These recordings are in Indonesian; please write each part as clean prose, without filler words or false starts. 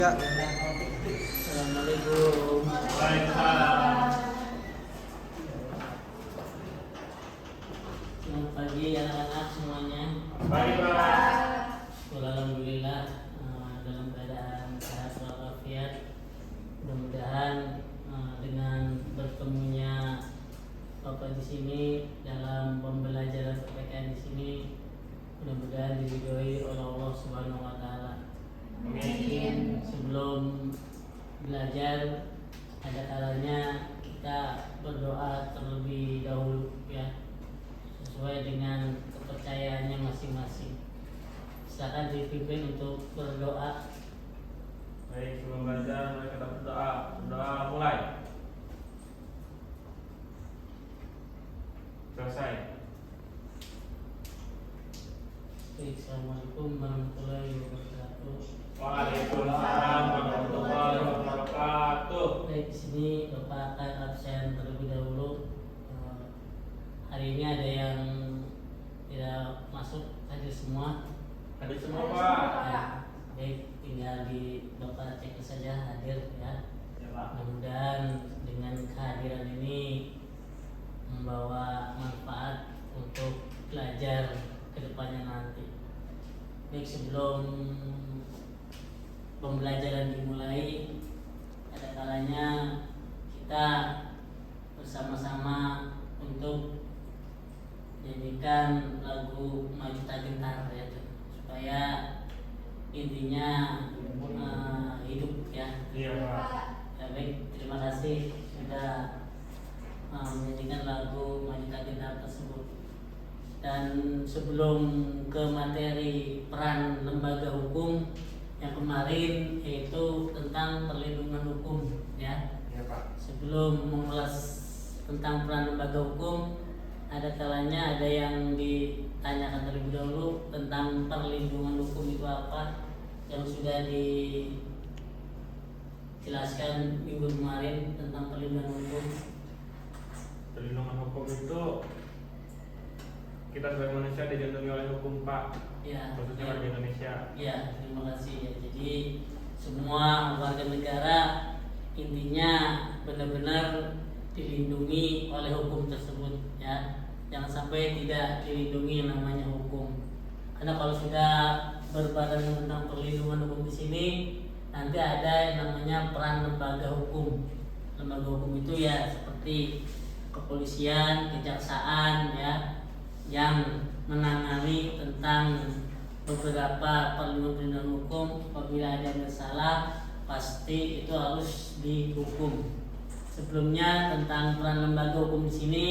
Ya, Assalamualaikum. Waalaikumsalam. Selamat pagi anak-anak semuanya. Pagi Pak. Alhamdulillah dalam keadaan sehat walafiat. Mudah-mudahan dengan bertemunya Bapak di sini dalam pembelajaran PPKN di sini mudah-mudahan diridhoi oleh Allah Subhanahu wa taala. Mungkin sebelum belajar ada kalanya kita berdoa terlebih dahulu ya, sesuai dengan kepercayaannya masing-masing. Silakan dipimpin untuk berdoa. Baik, sebelum belajar mari kita berdoa. Berdoa mulai. Selesai. Assalamualaikum warahmatullahi wabarakatuh. Waalaikumsalam warahmatullahi wabarakatuh. Baik, di sini Bapak akan absen terlebih dahulu. Hari ini ada yang tidak masuk hadir semua. Hadir semua Pak. Ya, baik, tinggal di Bapak cek saja hadir ya. Ya Pak. Mudah-mudahan dengan kehadiran ini membawa manfaat untuk belajar kedepannya nanti. Baik, sebelum pembelajaran dimulai, ada kalanya kita bersama-sama untuk menyanyikan lagu Maju Tak Gentar ya, supaya intinya hidup ya. Iya Pak. Ya, baik, terima kasih sudah menyanyikan lagu Maju Tak Gentar tersebut. Dan sebelum ke materi peran lembaga hukum yang kemarin, yaitu tentang perlindungan hukum ya. Iya Pak. Sebelum mengulas tentang peran lembaga hukum, ada kalanya ada yang ditanyakan terlebih dahulu tentang perlindungan hukum itu apa, yang sudah dijelaskan minggu kemarin tentang perlindungan hukum. Perlindungan hukum itu kita sebagai manusia dilindungi oleh hukum Pak. Ya, Khususnya warga Indonesia. ya, terima kasih ya. Jadi semua warga negara intinya benar-benar dilindungi oleh hukum tersebut ya. Jangan sampai tidak dilindungi yang namanya hukum. Karena kalau sudah berbadan tentang perlindungan hukum di sini, nanti ada yang namanya peran lembaga hukum. Lembaga hukum itu ya seperti kepolisian, kejaksaan ya, yang menangani tentang beberapa perlindungan hukum. Apabila ada yang bersalah, pasti itu harus dihukum. Sebelumnya tentang peran lembaga hukum di sini,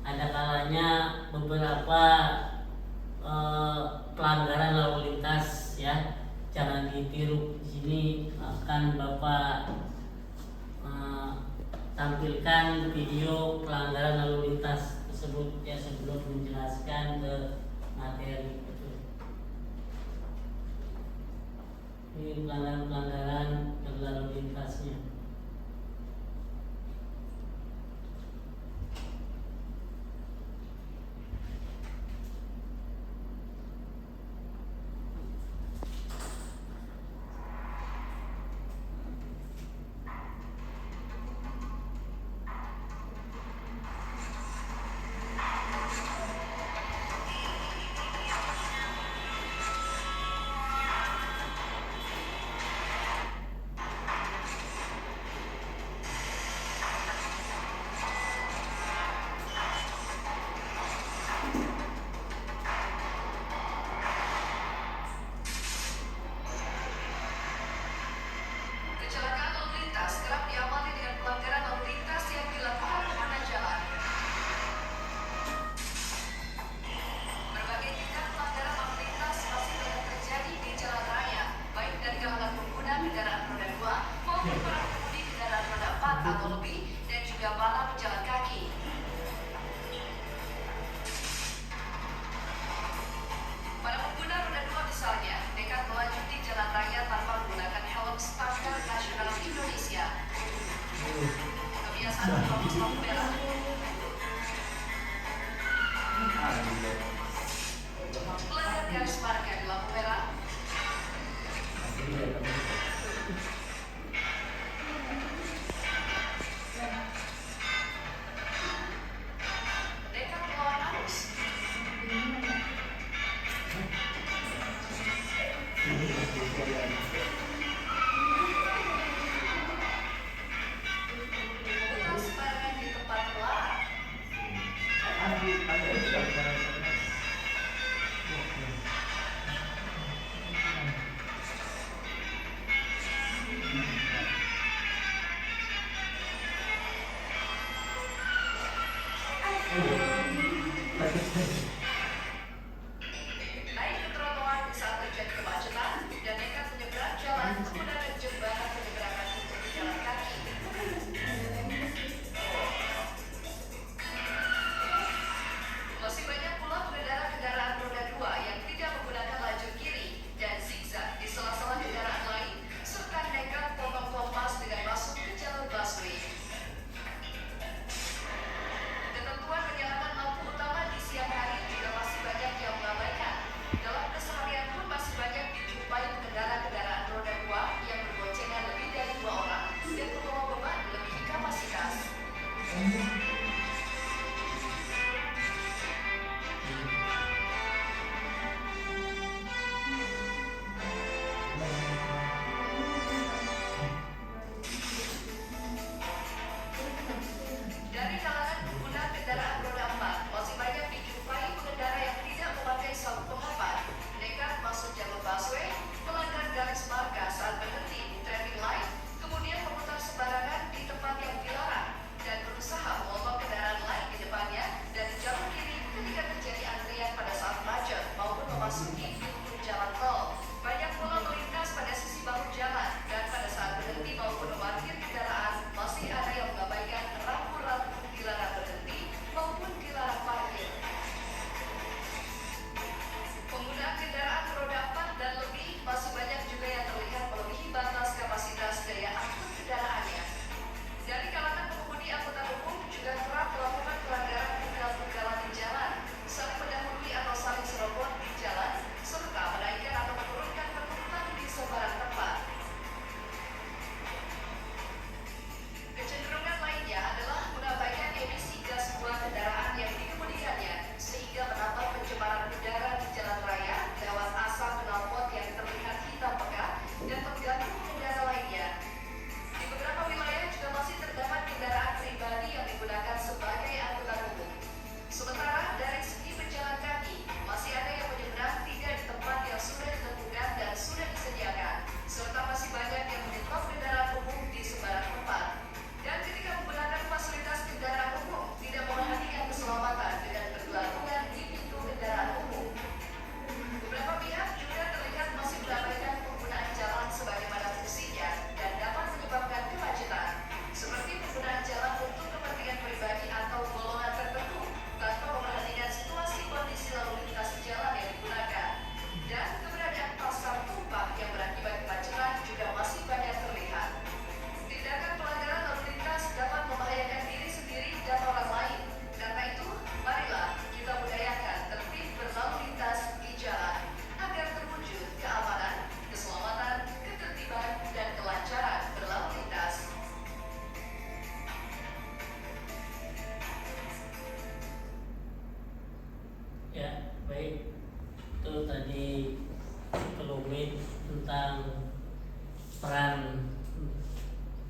ada kalanya beberapa pelanggaran lalu lintas ya, jangan ditiru. Di sini akan Bapak tampilkan video pelanggaran lalu lintas tersebut ya, sebelum menjelaskan ke materi. Ini pelanggaran lalu lintasnya.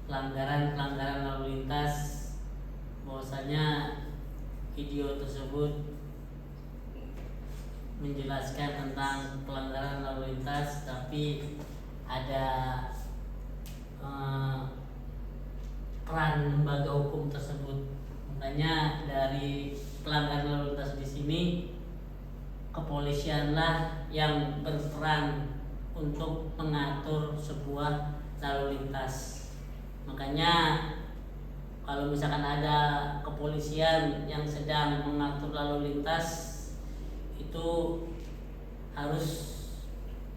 pelanggaran lalu lintas, bahwasanya video tersebut menjelaskan tentang pelanggaran lalu lintas, tapi ada peran lembaga hukum tersebut. Makanya dari pelanggaran lalu lintas di sini, kepolisianlah yang berperan untuk mengatur sebuah lalu lintas. Makanya kalau misalkan ada kepolisian yang sedang mengatur lalu lintas, itu harus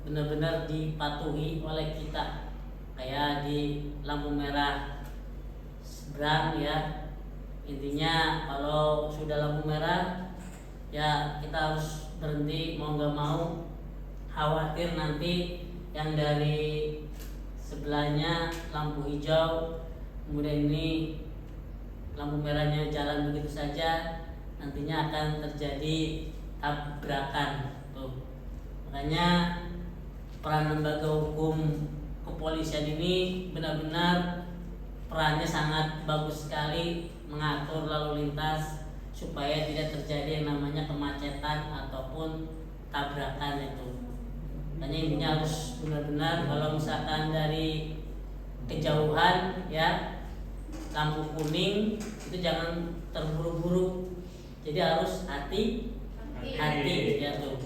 benar-benar dipatuhi oleh kita. Kayak di lampu merah seberang ya, intinya kalau sudah lampu merah ya kita harus berhenti, mau nggak mau. Khawatir nanti yang dari sebelahnya lampu hijau, kemudian ini lampu merahnya jalan begitu saja, nantinya akan terjadi tabrakan tuh. Makanya peran lembaga hukum kepolisian ini benar-benar perannya sangat bagus sekali mengatur lalu lintas supaya tidak terjadi yang namanya kemacetan ataupun tabrakan itu. Makanya intinya harus benar-benar, kalau misalkan dari kejauhan ya lampu kuning itu jangan terburu-buru, jadi harus hati-hati ya tuh.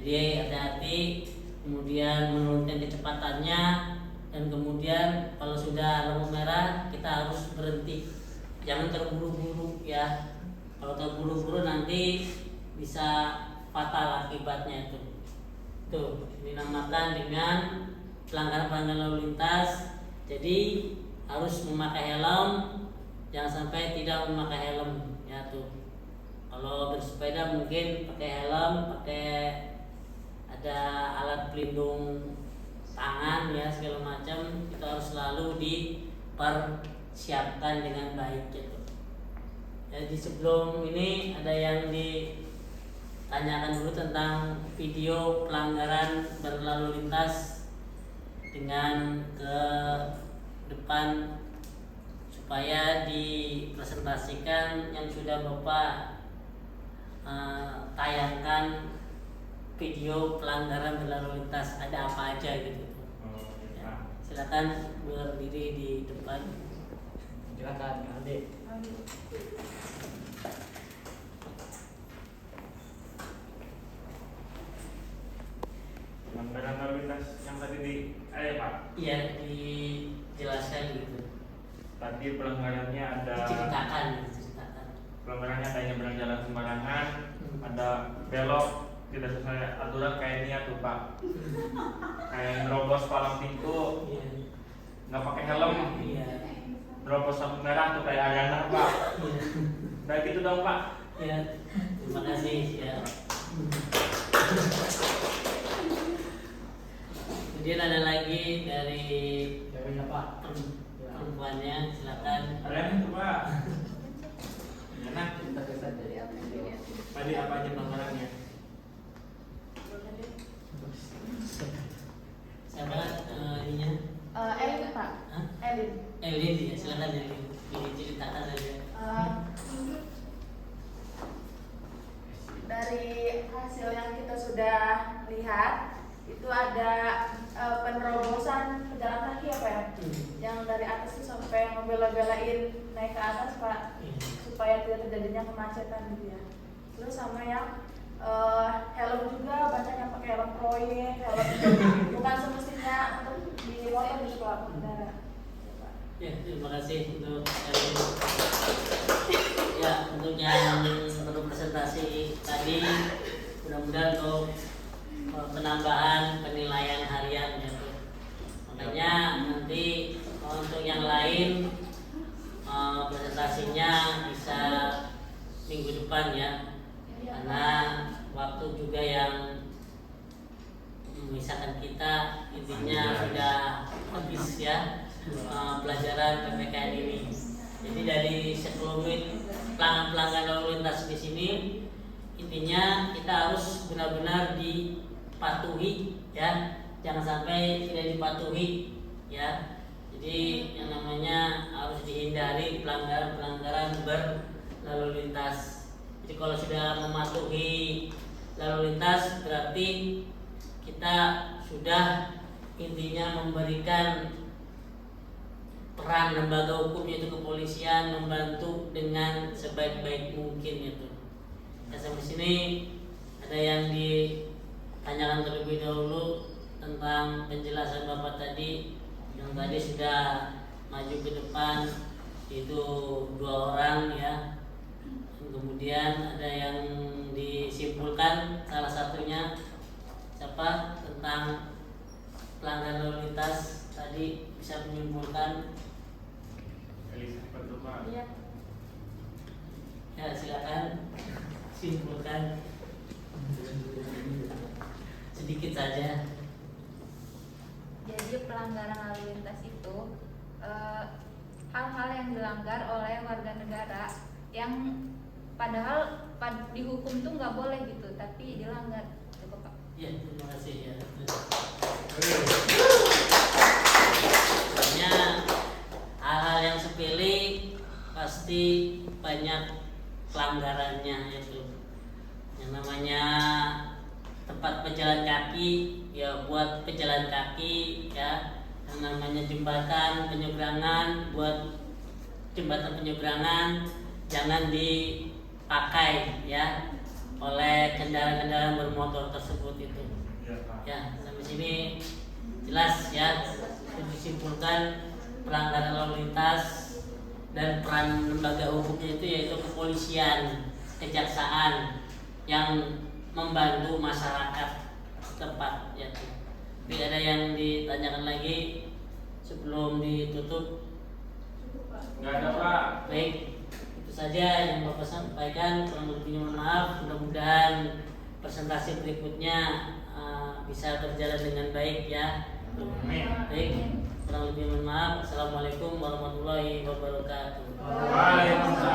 Jadi hati-hati, kemudian menurunkan kecepatannya, dan kemudian kalau sudah lampu merah kita harus berhenti, jangan terburu-buru ya. Kalau terburu-buru nanti bisa fatal akibatnya itu. Tuh, dinamakan dengan pelanggaran lalu lintas. Jadi harus memakai helm, jangan sampai tidak memakai helm ya tuh. Kalau bersepeda mungkin pakai helm, pakai ada alat pelindung tangan ya segala macam, itu harus selalu dipersiapkan dengan baik gitu. Jadi sebelum ini ada yang ditanyakan dulu tentang video pelanggaran berlalu lintas dengan ke depan supaya dipresentasikan yang sudah Bapak tayangkan video pelanggaran berlalu lintas ada apa aja gitu. Ya, silakan berdiri di depan. Silakan, Adik. Pelanggaran lalu lintas yang tadi Pak? Iya, dijelaskan gitu. Tadi pelanggarannya ada. Diceritakan. Pelanggarannya ada nyebrang jalan sembarangan, ada belok tidak sesuai aturan kayak ini tuh Pak. Kayak nerobos palang pintu, Iya. nggak pakai helm, Iya. nerobos lampu merah tuh kayak Ariana Pak. Iya. Kayak gitu dong Pak. Ya, terima kasih ya. Kemudian ada lagi dari Jawabnya Pak. perempuannya, silakan. Ariana tuh Pak. Enak. Terkesan dari apa? Tadi apa aja pelanggarannya? Siapa ininya? Elin Pak. Hah? Elin. Elin ya, silakan Elin. Diceritakan aja. Dari hasil yang kita sudah lihat itu ada penerobosan pejalan kaki apa ya? Yang dari atas itu sampai ngebela-belain naik ke atas Pak, supaya tidak terjadinya kemacetan gitu ya. Terus sama yang helm juga, banyak yang pakai helm proyek, helm bukan semestinya untuk di motor di sekolah pengendara. Ya, terima kasih untuk Elin. Ya, untuk yang presentasi tadi, mudah-mudahan untuk penambahan penilaian harian ya. Makanya nanti untuk yang lain presentasinya bisa minggu depan ya, karena waktu juga yang memisahkan kita, intinya sudah habis ya pelajaran PPKN ini. Jadi dari sekelumit pelanggan lalu lintas di sini, intinya kita harus benar-benar dipatuhi ya, jangan sampai tidak dipatuhi ya. Jadi yang namanya namanya harus dihindari pelanggaran berlalu lintas. Jadi kalau sudah mematuhi lalu lintas berarti kita sudah intinya memberikan peran lembaga hukum yaitu kepolisian membantu dengan sebaik-baik mungkin itu. Ya, sampai sini ada yang ditanyakan terlebih dahulu tentang penjelasan Bapak tadi, yang tadi sudah maju ke depan itu 2 orang ya. Kemudian ada yang disimpulkan, salah satunya siapa tentang pelanggaran lalu lintas tadi bisa menyimpulkan. Elisa Pertama. Iya. Ya silakan simpulkan sedikit saja. Jadi pelanggaran lalu lintas itu hal-hal yang dilanggar oleh warga negara yang padahal di hukum tuh nggak boleh gitu, tapi dilanggar. Cukup Pak. Ya, terima kasih ya. Hanya hal-hal yang sepele pasti banyak pelanggarannya itu. Yang namanya tempat pejalan kaki ya buat pejalan kaki ya. Yang namanya jembatan penyeberangan buat jembatan penyeberangan jangan dipakai ya oleh kendaraan-kendaraan bermotor tersebut itu. Iya, Pak. Ya, sampai sini jelas ya. Disimpulkan pelanggaran lalu lintas dan peran lembaga hukumnya itu yaitu kepolisian, kejaksaan yang membantu masyarakat setempat ya. Tapi ada yang ditanyakan lagi sebelum ditutup? Nggak ada, Pak. Baik, itu saja yang Bapak sampaikan. Kurang lebihnya mohon maaf. Mudah-mudahan presentasi berikutnya bisa berjalan dengan baik ya. Amin. Baik, kurang lebih mohon maaf. Assalamualaikum warahmatullahi wabarakatuh. Waalaikumsalam.